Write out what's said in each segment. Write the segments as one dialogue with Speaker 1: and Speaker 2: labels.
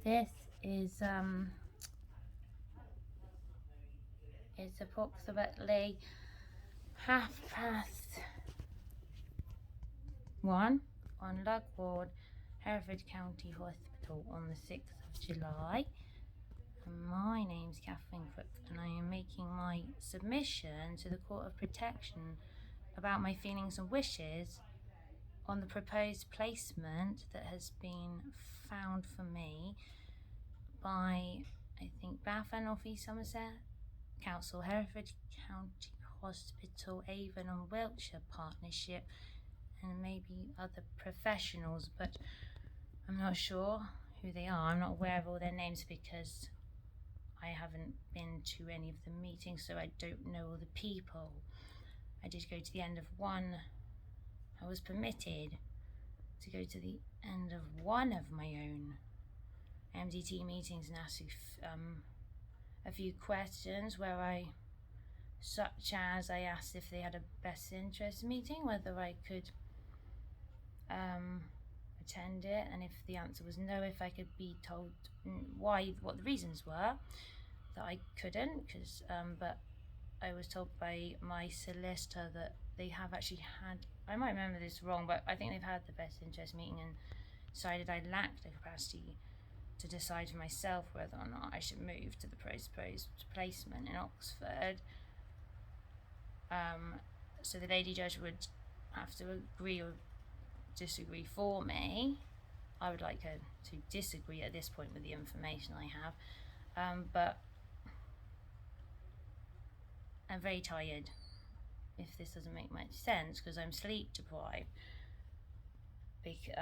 Speaker 1: This is it's approximately 1:30 on Lug Ward, Hereford County Hospital on the 6th of July. And my name's Katherine Crook, and I am making my submission to the Court of Protection about my feelings and wishes on the proposed placement that has been found for me by, I think, Bath and North East Somerset Council, Hereford County Hospital, Avon and Wiltshire Partnership, and maybe other professionals, but I'm not sure who they are. I'm not aware of all their names because I haven't been to any of the meetings, so I don't know all the people. I did go to the end of one. I was permitted to go to the end of one of my own MDT meetings and ask a few questions such as I asked if they had a best interest meeting, whether I could attend it, and if the answer was no, if I could be told what the reasons were that I couldn't, but I was told by my solicitor that they have actually had, I might remember this wrong, but I think they've had the best interest meeting and decided I lacked the capacity to decide for myself whether or not I should move to the proposed placement in Oxford. So the lady judge would have to agree or disagree for me. I would like her to disagree at this point with the information I have, but I'm very tired, if this doesn't make much sense, because I'm sleep deprived, because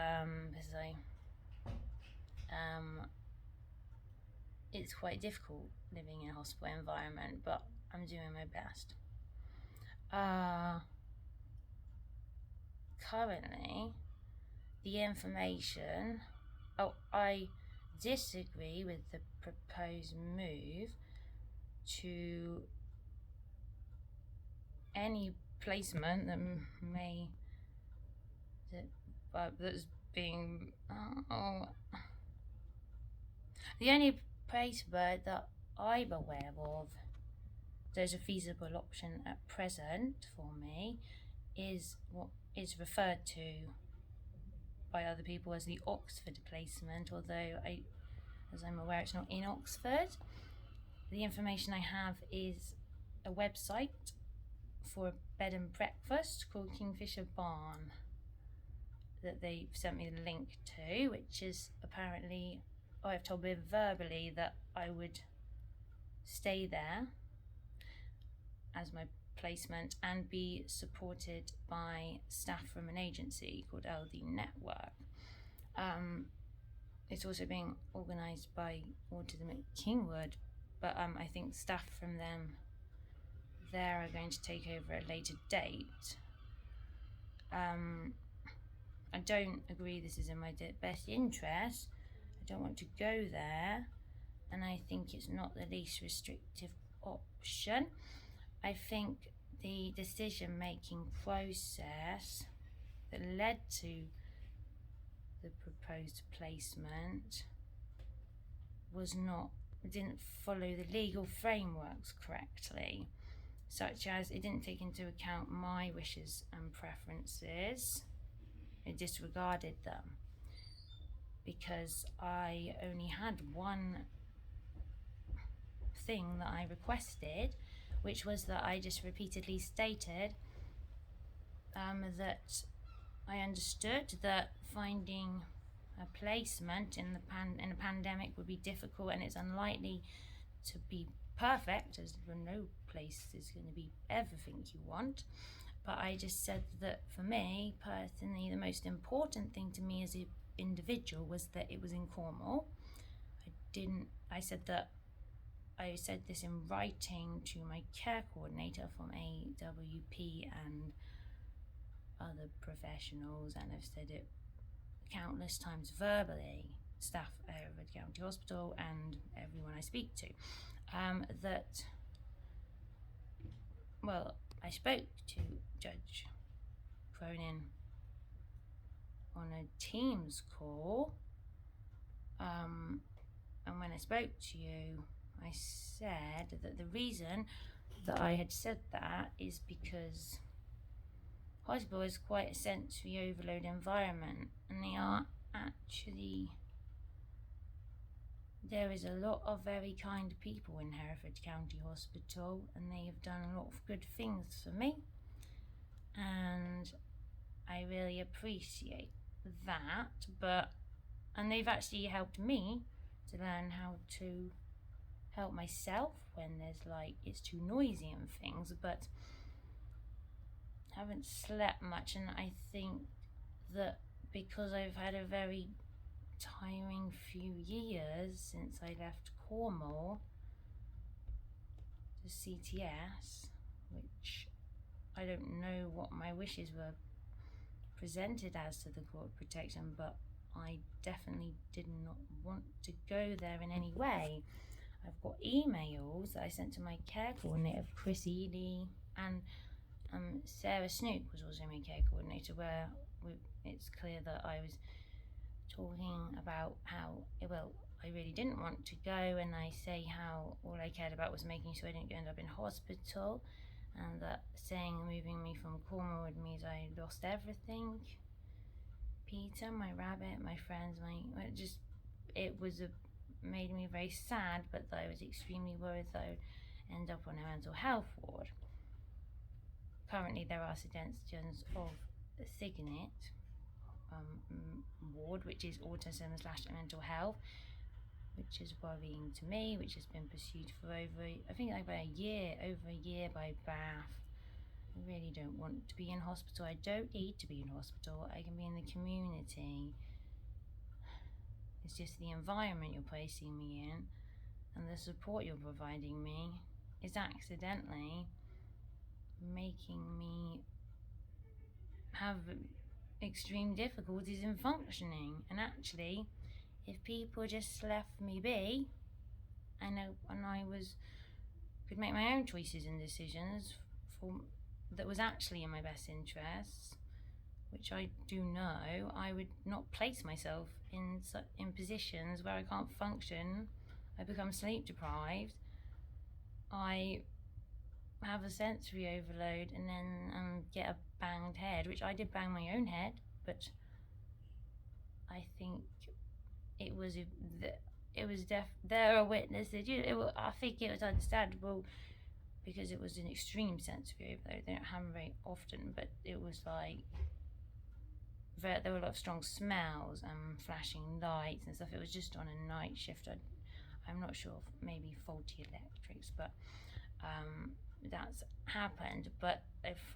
Speaker 1: it's quite difficult living in a hospital environment, but I'm doing my best. Currently, the information, I disagree with the proposed move to any placement that's being the only placement that I'm aware of there's a feasible option at present for me is what is referred to by other people as the Oxford placement, although as I'm aware, it's not in Oxford. The information I have is a website for a bed and breakfast called Kingfisher Barn that they've sent me the link to, which is apparently, I've told me verbally that I would stay there as my placement and be supported by staff from an agency called LD Network. It's also being organised by Autism at Kingwood, but I think staff from them there are going to take over at a later date. I don't agree this is in my best interest. I don't want to go there, and I think it's not the least restrictive option. I think the decision-making process that led to the proposed placement didn't follow the legal frameworks correctly, such as it didn't take into account my wishes and preferences. It disregarded them because I only had one thing that I requested, which was that I just repeatedly stated that I understood that finding a placement in a pandemic would be difficult, and it's unlikely to be perfect, as no place is going to be everything you want. But I just said that for me personally, the most important thing to me as an individual was that it was in Cornwall. I said this in writing to my care coordinator from AWP and other professionals, and I've said it countless times verbally, staff at Hereford County Hospital and everyone I speak to, I spoke to Judge Cronin on a Teams call I spoke to you, I said that the reason that I had said that is because hospital is quite a sensory overload environment, and they are actually, there is a lot of very kind people in Hereford County Hospital, and they have done a lot of good things for me, and I really appreciate that. And they've actually helped me to learn how to help myself when there's it's too noisy and things, but I haven't slept much, and I think that because I've had a very tiring few years since I left Cornwall to CTS, which I don't know what my wishes were presented as to the Court of Protection, but I definitely did not want to go there in any way. I've got emails that I sent to my care coordinator, Chris Ely, and Sarah Snook was also my care coordinator, where it's clear that I was talking about how, well, I really didn't want to go, and I say how all I cared about was making sure I didn't end up in hospital, and that saying moving me from Cornwall would mean I lost everything. Peter, my rabbit, my friends, made me very sad, but I was extremely worried that I would end up on a mental health ward. Currently there are suggestions of the Signet ward, which is autism/mental health, which is worrying to me, which has been pursued for over a year by Bath. I really don't want to be in hospital. I don't need to be in hospital. I can be in the community. It's just the environment you're placing me in and the support you're providing me is accidentally making me have extreme difficulties in functioning. And actually, if people just left me be, and I could make my own choices and decisions that was actually in my best interests, which I do know, I would not place myself in positions where I can't function. I become sleep deprived. I have a sensory overload, and then get a banged head, which I did bang my own head, but I think there are witnesses. I think it was understandable because it was an extreme sensory overload. They don't happen very often, but it was there were a lot of strong smells and flashing lights and stuff. It was just on a night shift. I'm not sure, maybe faulty electrics, but that's happened. But if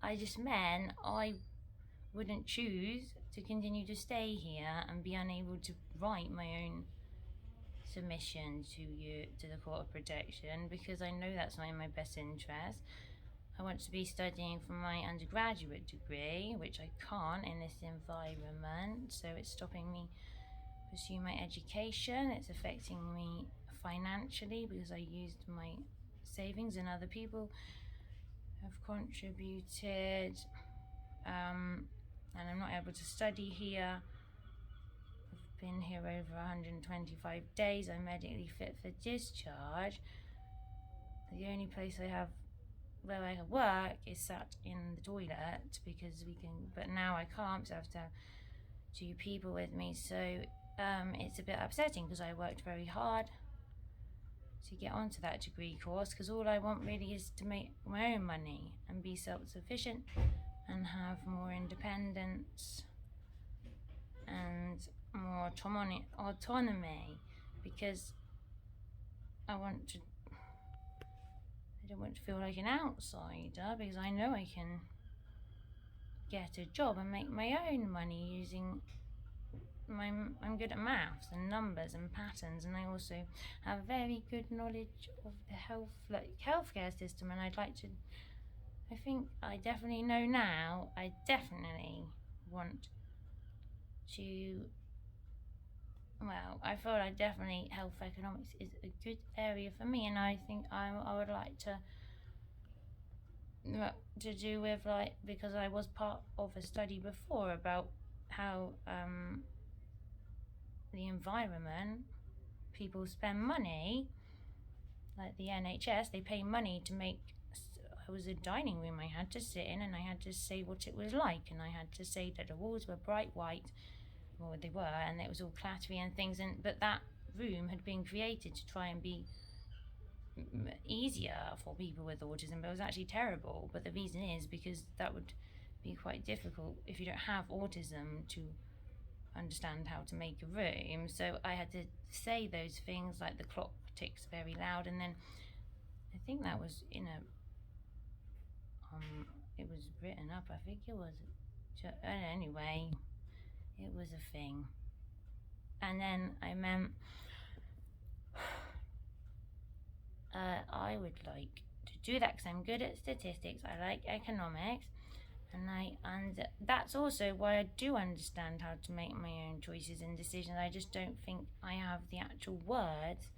Speaker 1: I just meant I wouldn't choose to continue to stay here and be unable to write my own submission to the Court of Protection, because I know that's not in my best interest. I want to be studying for my undergraduate degree, which I can't in this environment, so it's stopping me pursue my education. It's affecting me financially because I used my savings and other people have contributed, and I'm not able to study here. I've been here over 125 days. I'm medically fit for discharge. The only place I have where I can work is sat in the toilet but now I can't, so I have to have two people with me, so it's a bit upsetting because I worked very hard to get onto that degree course, because all I want really is to make my own money and be self-sufficient and have more independence and more autonomy, because I don't want to feel like an outsider, because I know I can get a job and make my own money using I'm good at maths and numbers and patterns, and I also have very good knowledge of the healthcare system, and I think I definitely know now, I definitely want to, I feel like definitely health economics is a good area for me, and I think I would like to do with because I was part of a study before about how the environment, people spend money, like the NHS, they pay money to make. It was a dining room I had to sit in, and I had to say what it was like, and I had to say that the walls were bright white, well they were, and it was all clattery and things, but that room had been created to try and be easier for people with autism, but it was actually terrible. But the reason is because that would be quite difficult if you don't have autism to understand how to make a room. So I had to say those things like the clock ticks very loud, and then I think that was in a it was written up, I think it was anyway, it was a thing. And then I meant I would like to do that because I'm good at statistics, I like economics, and that's also why I do understand how to make my own choices and decisions. I just don't think I have the actual words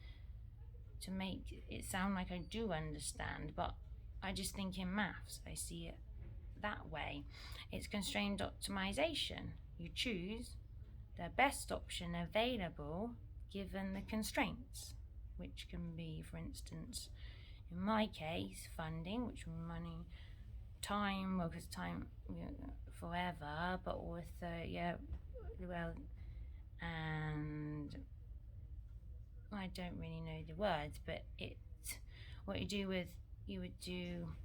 Speaker 1: to make it sound like I do understand, but I just think in maths I see it that way. It's constrained optimization. You choose the best option available given the constraints, which can be, for instance, in my case, funding, which was money, time, well, because time, forever, but also, and I don't really know the words, but it's what you do with, you would choose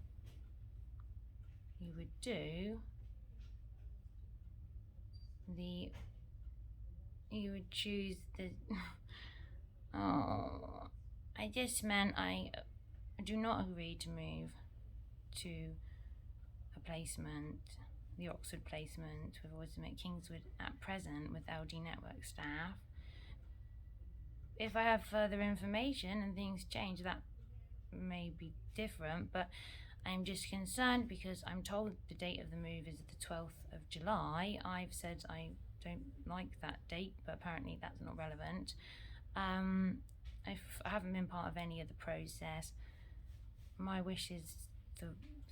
Speaker 1: the, oh, I just meant I do not agree to move to a placement, the Oxford placement with autism at Kingswood at present with LD Network staff. If I have further information and things change, that may be different, but I'm just concerned because I'm told the date of the move is the 12th of July. I've said I don't like that date, but apparently that's not relevant. I haven't been part of any of the process. My wish is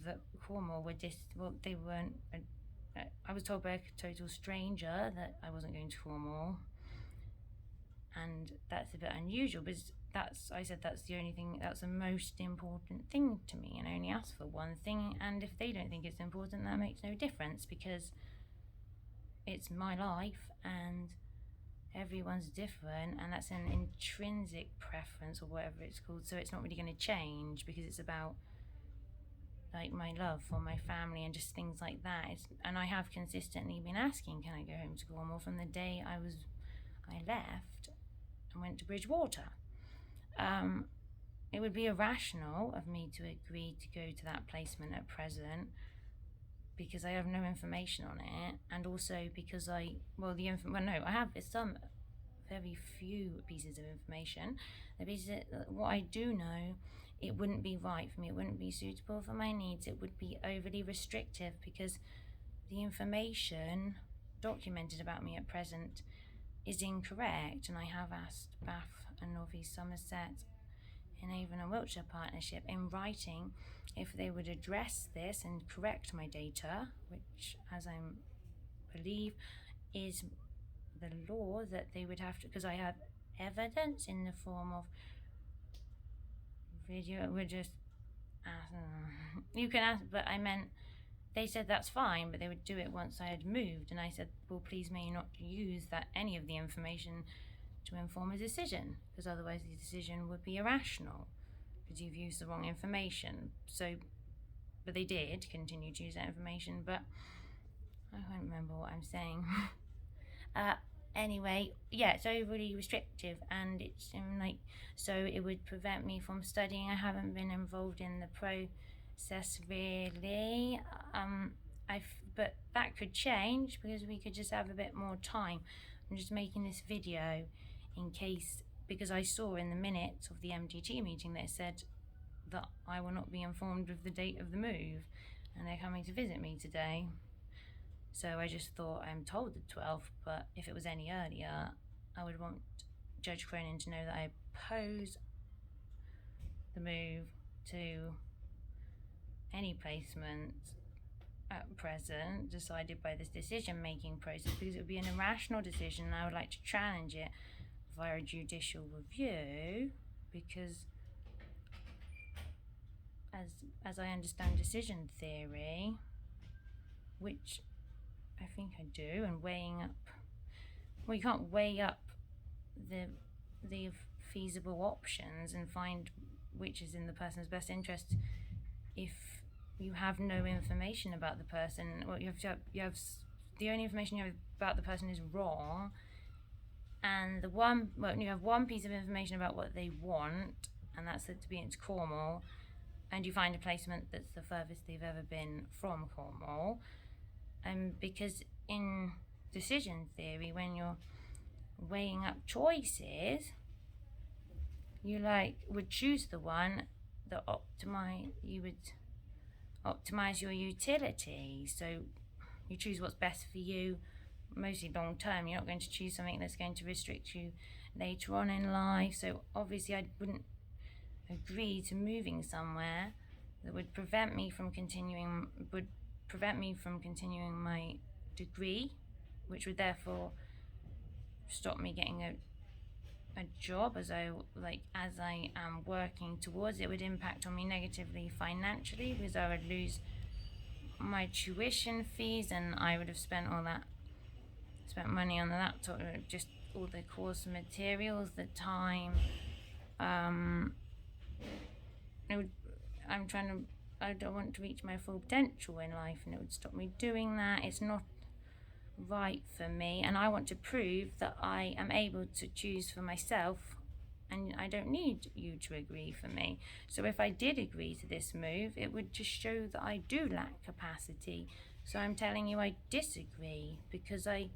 Speaker 1: that Cornwall were they weren't. I was told by a total stranger that I wasn't going to Cornwall, and that's a bit unusual because I said that's the only thing, that's the most important thing to me, and I only asked for one thing, and if they don't think it's important, that makes no difference because it's my life and everyone's different, and that's an intrinsic preference or whatever it's called, so it's not really going to change because it's about like my love for my family and just things like that. And I have consistently been asking, can I go home to Cornwall from the day I left and went to Bridgewater. It would be irrational of me to agree to go to that placement at present because I have no information on it, and also because I have some very few pieces of information. What I do know, it wouldn't be right for me, it wouldn't be suitable for my needs, it would be overly restrictive because the information documented about me at present is incorrect, and I have asked Bath and North East Somerset in Avon and Wiltshire Partnership in writing if they would address this and correct my data, which, as I believe, is the law that they would have to, because I have evidence in the form of video. We're just you can ask, but I meant they said that's fine, but they would do it once I had moved, and I said, well, please may you not use any of the information to inform a decision, because otherwise the decision would be irrational because you've used the wrong information. So, but they did continue to use that information, but I can't remember what I'm saying. Anyway, yeah, it's overly restrictive, and it's so it would prevent me from studying. I haven't been involved in the process really, but that could change because we could just have a bit more time. I'm just making this video in case, because I saw in the minutes of the MGT meeting that it said that I will not be informed of the date of the move, and they're coming to visit me today. So I just thought, I'm told the 12th, but if it was any earlier, I would want Judge Cronin to know that I oppose the move to any placement at present decided by this decision-making process, because it would be an irrational decision and I would like to challenge it via a judicial review, because as I understand decision theory, which I think I do, and weighing up, well, you can't weigh up the feasible options and find which is in the person's best interest if you have no information about the person. Well, you have the only information you have about the person is wrong, and you have one piece of information about what they want, and that's it, to be into Cornwall, and you find a placement that's the furthest they've ever been from Cornwall. Because in decision theory, when you're weighing up choices, you would choose the one that you would optimize your utility. So you choose what's best for you, mostly long term. You're not going to choose something that's going to restrict you later on in life. So obviously I wouldn't agree to moving somewhere that would prevent me from continuing my degree, which would therefore stop me getting a job as I am working towards. It would impact on me negatively financially, because I would lose my tuition fees, and I would have spent spent money on the laptop, just all the course materials, the time. I don't want to reach my full potential in life, and it would stop me doing that. It's not right for me, and I want to prove that I am able to choose for myself, and I don't need you to agree for me. So if I did agree to this move, it would just show that I do lack capacity. So I'm telling you I disagree, because I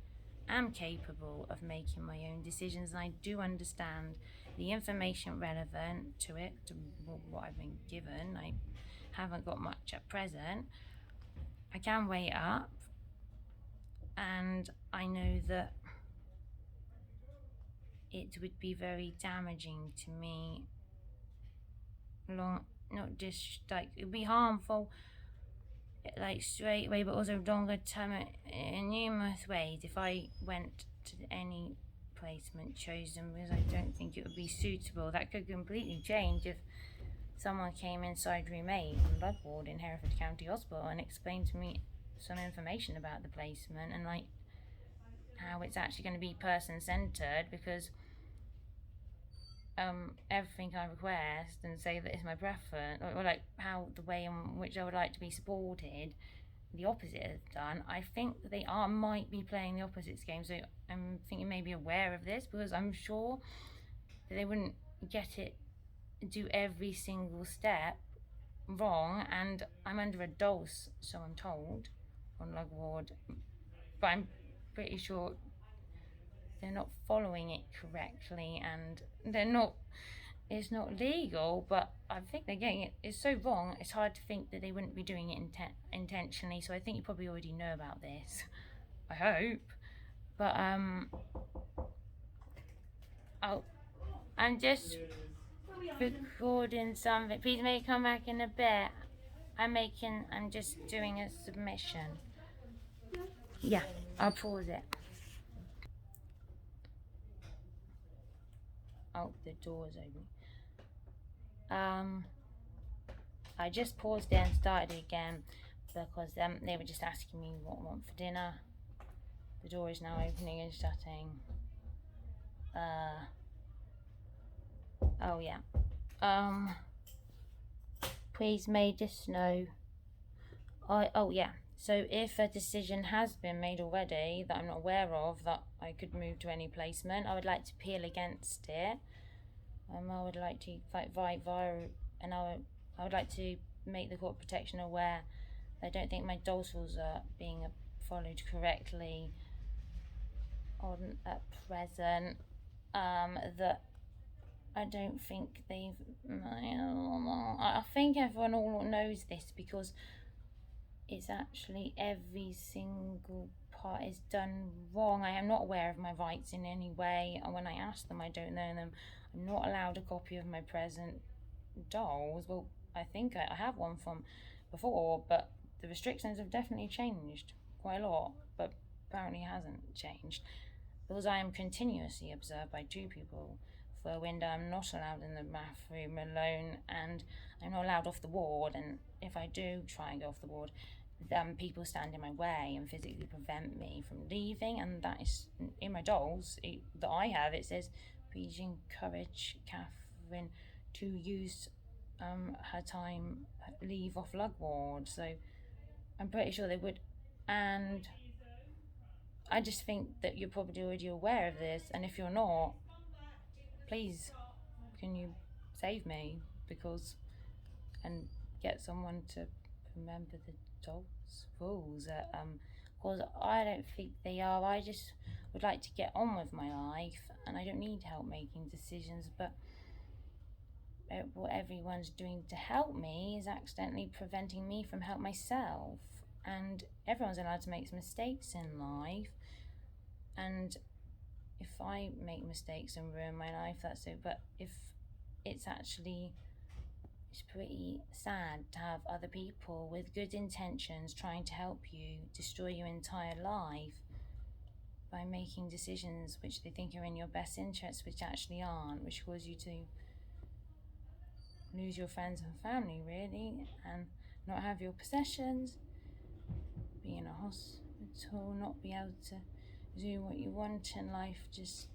Speaker 1: am capable of making my own decisions, and I do understand the information relevant to it, to what I've been given. I haven't got much at present. I can weigh it up, and I know that it would be very damaging to me, not just it would be harmful straight away, but also longer term in numerous ways if I went to any placement chosen, because I don't think it would be suitable. That could completely change if someone came inside room 8 in blood ward in Hereford County Hospital and explained to me some information about the placement and how it's actually going to be person-centered, because everything I request and say that it's my preference, or how the way in which I would like to be supported, the opposite is done. I think that they might be playing the opposites game. So I'm thinking you may be aware of this, because I'm sure that they wouldn't do every single step wrong, and I'm under a dose, so I'm told, on lug ward, but I'm pretty sure they're not following it correctly, and it's not legal, but I think they're getting it. It's so wrong, it's hard to think that they wouldn't be doing it intentionally. So I think you probably already know about this, I hope. But I'm just recording something. Please may come back in a bit. I'm just doing a submission. Yeah, I'll pause it. Oh, the door's open. I just paused it and started it again because they were just asking me what I want for dinner. The door is now opening and shutting. Oh yeah. Please may just know. Oh yeah. So if a decision has been made already that I'm not aware of, that I could move to any placement, I would like to appeal against it. I would like to and I would like to make the court protection aware that I don't think my dorsals are being followed correctly at present. That I don't think I think everyone all knows this, because it's actually every single part is done wrong. I am not aware of my rights in any way, and when I ask them, I don't know them. I'm not allowed a copy of my present dolls. Well, I think I have one from before, but the restrictions have definitely changed quite a lot, but apparently hasn't changed. Because I am continuously observed by two people for a window, I'm not allowed in the bathroom alone, and I'm not allowed off the ward. And if I do try and go off the ward, people stand in my way and physically prevent me from leaving. And that is in my dolls that I have. It says, "Please encourage Katherine to use her time leave off lug ward." So I'm pretty sure they would, and I just think that you're probably already aware of this, and if you're not, please, can you save me? Because, and get someone to remember the dog's rules. Because I don't think they are. I just would like to get on with my life, and I don't need help making decisions, but what everyone's doing to help me is accidentally preventing me from help myself. And everyone's allowed to make mistakes in life, and if I make mistakes and ruin my life, that's it. But if it's pretty sad to have other people with good intentions trying to help you destroy your entire life by making decisions which they think are in your best interests, which actually aren't, which cause you to lose your friends and family, really, and not have your possessions, be in a hospital, not be able to do what you want in life, just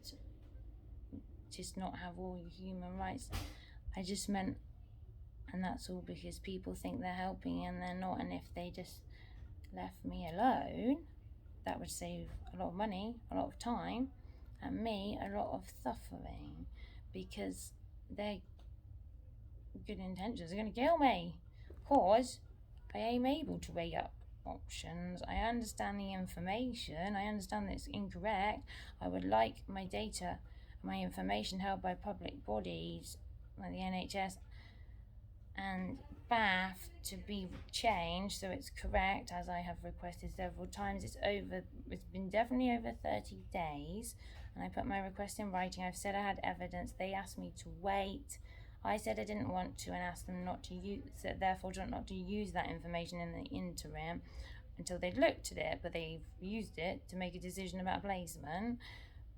Speaker 1: not have all your human rights. I just meant, and that's all because people think they're helping and they're not, and if they just left me alone, that would save a lot of money, a lot of time, and me a lot of suffering, because their good intentions are going to kill me, cause I am able to weigh up options. I understand the information. I understand that it's incorrect. I would like my data, my information held by public bodies like the NHS and BAF to be changed so it's correct, as I have requested several times. It's been definitely over 30 days, and I put my request in writing. I've said I had evidence. They asked me to wait. I said I didn't want to and asked them not to use it, therefore not to use that information in the interim until they'd looked at it, but they've used it to make a decision about placement.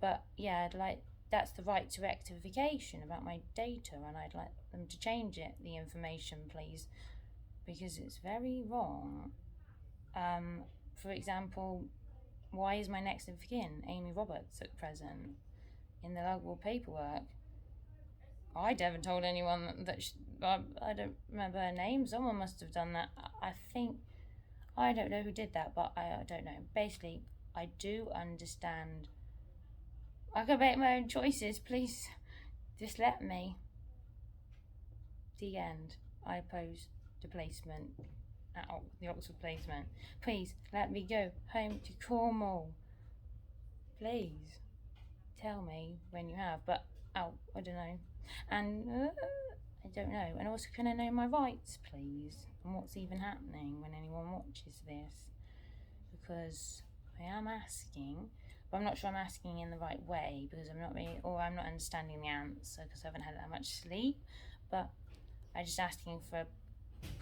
Speaker 1: But yeah, that's the right to rectification about my data, and I'd like them to change it, the information, please, because it's very wrong. For example, why is my next of kin, Amy Roberts, at present in the Lugwall paperwork? I haven't told anyone that I don't remember her name. Someone must have done that. I think, I don't know who did that, but I don't know. Basically, I do understand. I can make my own choices, please. Just let me. The end. I oppose the placement at the Oxford placement. Please let me go home to Cornwall. Please tell me when you have, but I don't know. And I don't know. And also, can I know my rights, please? And what's even happening when anyone watches this? Because I am asking, but I'm not sure I'm asking in the right way, because I'm not understanding the answer because I haven't had that much sleep. But I'm just asking for a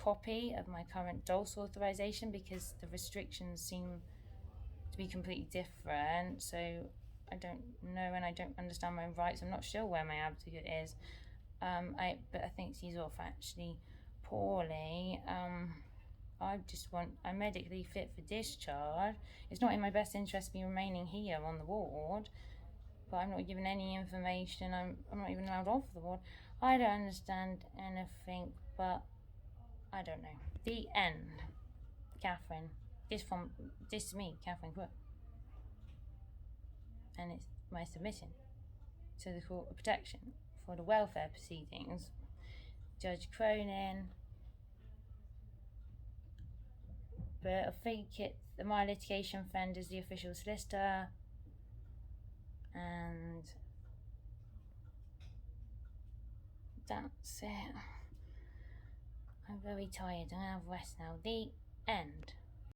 Speaker 1: copy of my current dose authorization because the restrictions seem to be completely different. So I don't know, and I don't understand my rights. I'm not sure where my advocate is. But I think she's off actually poorly. I'm medically fit for discharge. It's not in my best interest to be remaining here on the ward, but I'm not given any information. I'm not even allowed off the ward. I don't understand anything, but I don't know. The end. Katherine. This is me, Katherine Crook. And it's my submission to the Court of Protection for the welfare proceedings. Judge Cronin. But I think my litigation friend is the official solicitor, and that's it. I'm very tired. I'm gonna have rest now. The end.